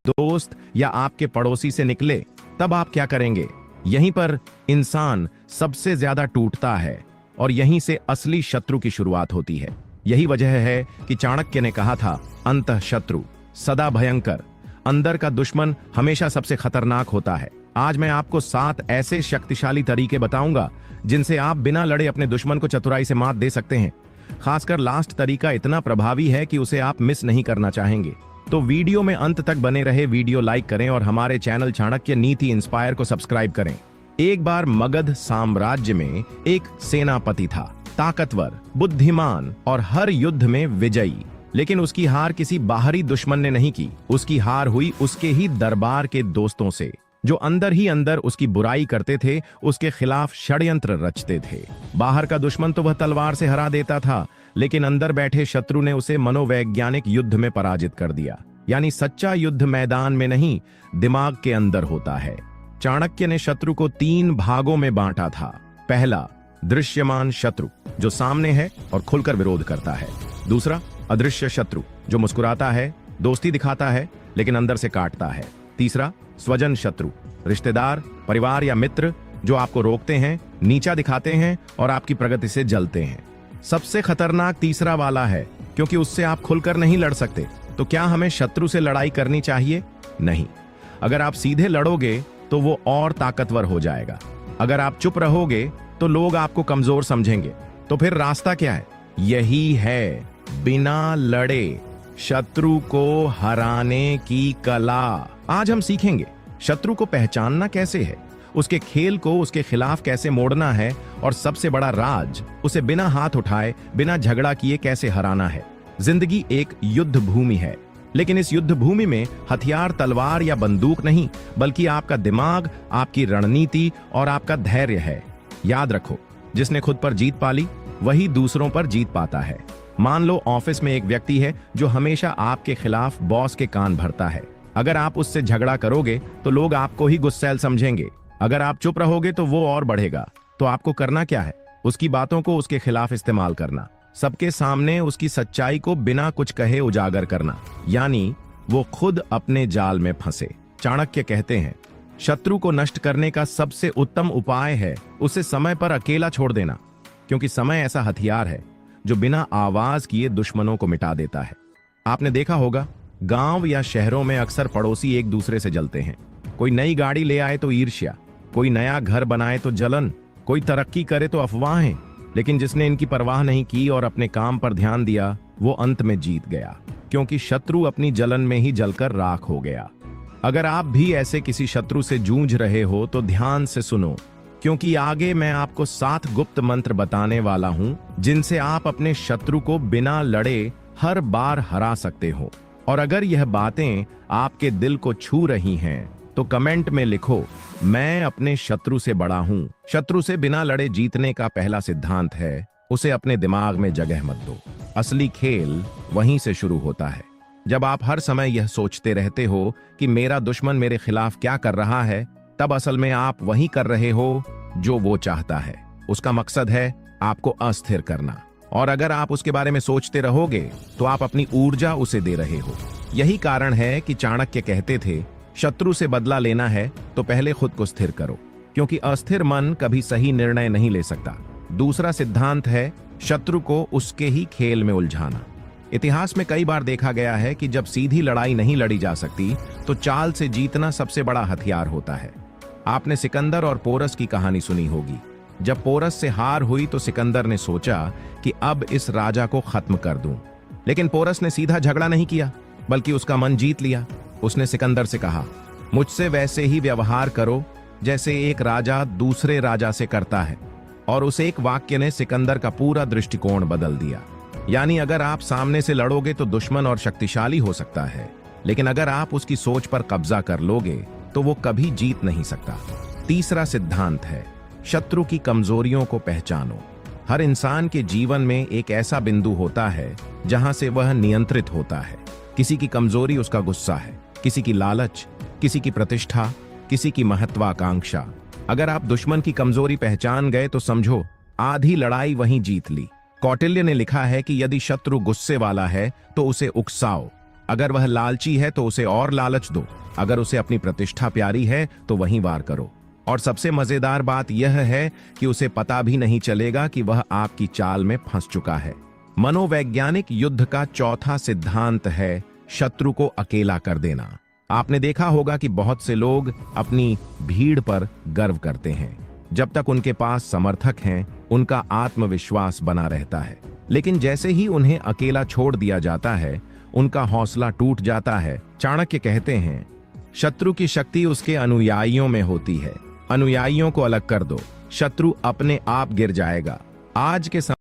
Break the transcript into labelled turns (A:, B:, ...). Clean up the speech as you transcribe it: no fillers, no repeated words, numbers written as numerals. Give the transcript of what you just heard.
A: दोस्त या आपके पड़ोसी से निकले, तब आप क्या करेंगे? यहीं पर इंसान सबसे ज्यादा टूटता है और यहीं से असली शत्रु की शुरुआत होती है। यही वजह है कि चाणक्य ने कहा था, अंतः शत्रु सदा भयंकर। अंदर का दुश्मन हमेशा सबसे खतरनाक होता है। आज मैं आपको 7 ऐसे शक्तिशाली तरीके बताऊंगा जिनसे आप बिना लड़े अपने दुश्मन को चतुराई से मात दे सकते हैं। खासकर लास्ट तरीका इतना प्रभावी है कि उसे आप मिस नहीं करना चाहेंगे। तो वीडियो में अंत तक बने रहे, वीडियो लाइक करें और हमारे चैनल चाणक्य नीति इंस्पायर को सब्सक्राइब करें। एक बार मगध साम्राज्य में एक सेनापति था, ताकतवर, बुद्धिमान और हर युद्ध में विजयी। लेकिन उसकी हार किसी बाहरी दुश्मन ने नहीं की। उसकी हार हुई उसके ही दरबार के दोस्तों से, जो अंदर ही अंदर उसकी बुराई करते थे, उसके खिलाफ षड्यंत्र रचते थे। बाहर का दुश्मन तो वह तलवार से हरा देता था, लेकिन अंदर बैठे शत्रु ने उसे मनोवैज्ञानिक युद्ध में पराजित कर दिया। यानी सच्चा युद्ध मैदान में नहीं, दिमाग के अंदर होता है। चाणक्य ने शत्रु को 3 भागों में बांटा था। पहला, दृश्यमान शत्रु, जो सामने है और खुलकर विरोध करता है। दूसरा, अदृश्य शत्रु, जो मुस्कुराता है, दोस्ती दिखाता है, लेकिन अंदर से काटता है। तीसरा, स्वजन शत्रु, रिश्तेदार, परिवार या मित्र, जो आपको रोकते हैं, नीचा दिखाते हैं और आपकी प्रगति से जलते हैं। सबसे खतरनाक तीसरा वाला है, क्योंकि उससे आप खुलकर नहीं लड़ सकते। तो क्या हमें शत्रु से लड़ाई करनी चाहिए? नहीं। अगर आप सीधे लड़ोगे तो वो और ताकतवर हो जाएगा। अगर आप चुप रहोगे तो लोग आपको कमजोर समझेंगे। तो फिर रास्ता क्या है? यही है, बिना लड़े शत्रु को हराने की कला। आज हम सीखेंगे शत्रु को पहचानना कैसे है, उसके खेल को उसके खिलाफ कैसे मोड़ना है, और सबसे बड़ा राज, उसे बिना हाथ उठाए, बिना झगड़ा किए कैसे हराना है। जिंदगी एक युद्ध भूमि है, लेकिन इस युद्ध भूमि में हथियार तलवार या बंदूक नहीं, बल्कि आपका दिमाग, आपकी रणनीति और आपका धैर्य है। याद रखो, जिसने खुद पर जीत पाली वही दूसरों पर जीत पाता है। मान लो ऑफिस में एक व्यक्ति है जो हमेशा आपके खिलाफ बॉस के कान भरता है। अगर आप उससे झगड़ा करोगे तो लोग आपको ही गुस्सैल समझेंगे। अगर आप चुप रहोगे तो वो और बढ़ेगा। तो आपको करना क्या है? उसकी बातों को उसके खिलाफ इस्तेमाल करना, सबके सामने उसकी सच्चाई को बिना कुछ कहे उजागर करना, यानी वो खुद अपने जाल में फंसे। चाणक्य कहते हैं, शत्रु को नष्ट करने का सबसे उत्तम उपाय है उसे समय पर अकेला छोड़ देना, क्योंकि समय ऐसा हथियार है जो बिना आवाज किए दुश्मनों को मिटा देता है। आपने देखा होगा, गांव या शहरों में अक्सर पड़ोसी एक दूसरे से जलते हैं। कोई नई गाड़ी ले आए तो ईर्ष्या, कोई नया घर बनाए तो जलन, कोई तरक्की करे तो अफवाहें। लेकिन जिसने इनकी परवाह नहीं की और अपने काम पर ध्यान दिया, वो अंत में जीत गया, क्योंकि शत्रु अपनी जलन में ही जलकर राख हो गया। अगर आप भी ऐसे किसी शत्रु से जूझ रहे हो तो ध्यान से सुनो, क्योंकि आगे मैं आपको 7 गुप्त मंत्र बताने वाला हूं, जिनसे आप अपने शत्रु को बिना लड़े हर बार हरा सकते हो। और अगर यह बातें आपके दिल को छू रही हैं, तो कमेंट में लिखो, मैं अपने शत्रु से बड़ा हूं। शत्रु से बिना लड़े जीतने का पहला सिद्धांत है, उसे अपने दिमाग में जगह मत दो। असली खेल वहीं से शुरू होता है। जब आप हर समय यह सोचते रहते हो कि मेरा दुश्मन मेरे खिलाफ क्या कर रहा है, तब असल में आप वही कर रहे हो जो वो चाहता है। उसका मकसद है आपको अस्थिर करना। और अगर आप उसके बारे में सोचते रहोगे तो आप अपनी ऊर्जा उसे दे रहे हो। यही कारण है कि चाणक्य कहते थे, शत्रु से बदला लेना है तो पहले खुद को स्थिर करो, क्योंकि अस्थिर मन कभी सही निर्णय नहीं ले सकता। दूसरा सिद्धांत है, शत्रु को उसके ही खेल में उलझाना। इतिहास में कई बार देखा गया है कि जब सीधी लड़ाई नहीं लड़ी जा सकती, तो चाल से जीतना सबसे बड़ा हथियार होता है। आपने सिकंदर और पोरस की कहानी सुनी होगी। जब पोरस से हार हुई तो सिकंदर ने सोचा कि अब इस राजा को खत्म कर दूं। लेकिन पोरस ने सीधा झगड़ा नहीं किया, बल्कि उसका मन जीत लिया। उसने सिकंदर से कहा, मुझसे वैसे ही व्यवहार करो जैसे एक राजा दूसरे राजा से करता है। और उस एक वाक्य ने सिकंदर का पूरा दृष्टिकोण बदल दिया। यानी अगर आप सामने से लड़ोगे तो दुश्मन और शक्तिशाली हो सकता है, लेकिन अगर आप उसकी सोच पर कब्जा कर लोगे तो वो कभी जीत नहीं सकता। तीसरा सिद्धांत है, शत्रु की कमजोरियों को पहचानो। हर इंसान के जीवन में एक ऐसा बिंदु होता है जहां से वह नियंत्रित होता है। किसी की कमजोरी उसका गुस्सा है, किसी की लालच, किसी की प्रतिष्ठा, किसी की महत्वाकांक्षा। अगर आप दुश्मन की कमजोरी पहचान गए तो समझो आधी लड़ाई वहीं जीत ली। कौटिल्य ने लिखा है कि यदि शत्रु गुस्से वाला है तो उसे उकसाओ, अगर वह लालची है तो उसे और लालच दो, अगर उसे अपनी प्रतिष्ठा प्यारी है तो वहीं वार करो। और सबसे मजेदार बात यह है कि उसे पता भी नहीं चलेगा कि वह आपकी चाल में फंस चुका है। मनोवैज्ञानिक युद्ध का चौथा सिद्धांत है शत्रु को अकेला कर देना। आपने देखा होगा कि बहुत से लोग अपनी भीड़ पर गर्व करते हैं। जब तक उनके पास समर्थक हैं, उनका आत्मविश्वास बना रहता है। लेकिन जैसे ही उन्हें अकेला छोड़ दिया जाता है, उनका हौसला टूट जाता है। चाणक्य कहते हैं, शत्रु की शक्ति उसके अनुयायियों में होती है। अनुयायियों को अलग कर दो, शत्रु अपने आप गिर जाएगा। आज के समय